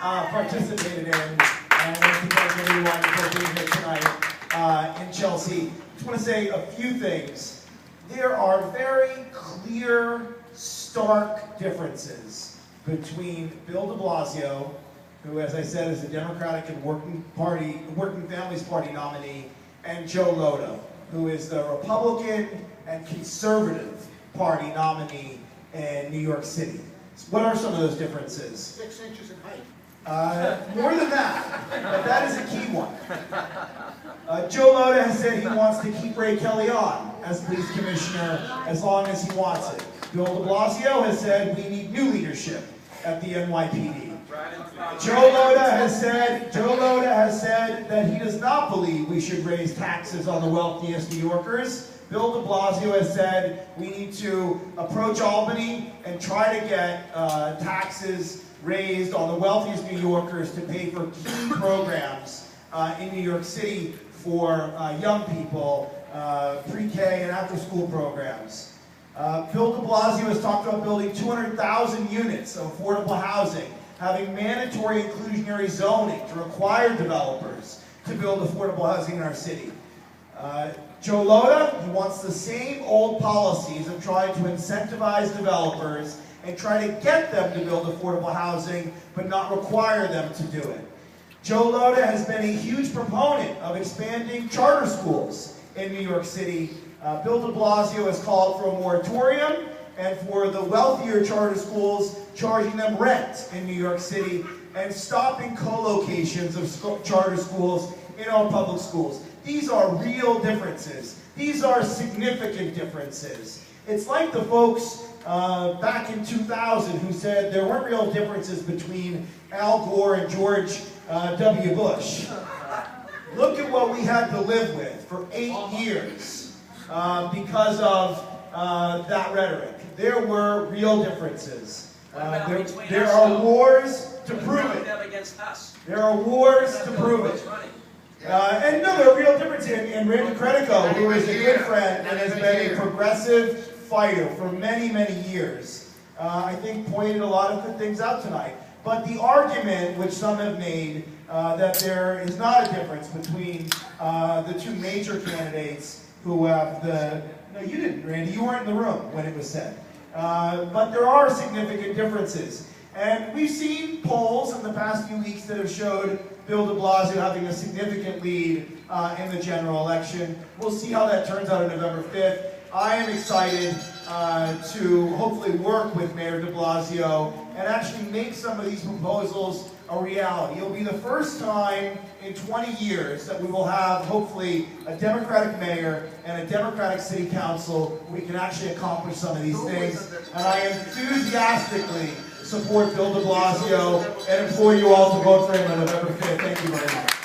participated in. And I want to thank everyone for being here tonight in Chelsea. I just want to say a few things. There are very clear, stark differences between Bill de Blasio, who, as I said, is a Democratic and Working Families Party nominee, and Joe Lhota, who is the Republican and Conservative Party nominee in New York City. So what are some of those differences? 6 inches in height. More than that, but that is a key one. Joe Lhota has said he wants to keep Ray Kelly on as police commissioner as long as he wants it. Bill de Blasio has said we need new leadership at the NYPD. Joe Lhota has said that he does not believe we should raise taxes on the wealthiest New Yorkers. Bill de Blasio has said we need to approach Albany and try to get taxes raised on the wealthiest New Yorkers to pay for key programs in New York City for young people, pre-K and after-school programs. Bill de Blasio has talked about building 200,000 units of affordable housing, having mandatory inclusionary zoning to require developers to build affordable housing in our city. Joe Lhota, he wants the same old policies of trying to incentivize developers and try to get them to build affordable housing, but not require them to do it. Joe Lhota has been a huge proponent of expanding charter schools in New York City. Bill de Blasio has called for a moratorium and for the wealthier charter schools charging them rent in New York City and stopping co-locations of charter schools in our public schools. These are real differences. These are significant differences. It's like the folks back in 2000 who said there weren't real differences between Al Gore and George W. Bush. Look at what we had to live with for 8 years because of that rhetoric. There were real differences. There are wars to prove it. There are wars to prove it. And no, there are real differences. And Randy Credico, who is a good friend and has been a progressive fighter for many, many years, I think pointed a lot of good things out tonight. But the argument, which some have made, that there is not a difference between the two major candidates who have the... No, you didn't, Randy. You weren't in the room when it was said. But there are significant differences. And we've seen polls in the past few weeks that have showed Bill de Blasio having a significant lead in the general election. We'll see how that turns out on November 5th. I am excited to hopefully work with Mayor de Blasio and actually make some of these proposals a reality. It'll be the first time in 20 years that we will have, hopefully, a Democratic mayor and a Democratic city council where we can actually accomplish some of these things. And I enthusiastically support Bill de Blasio and implore you all to vote for him on November 5th. Thank you very much.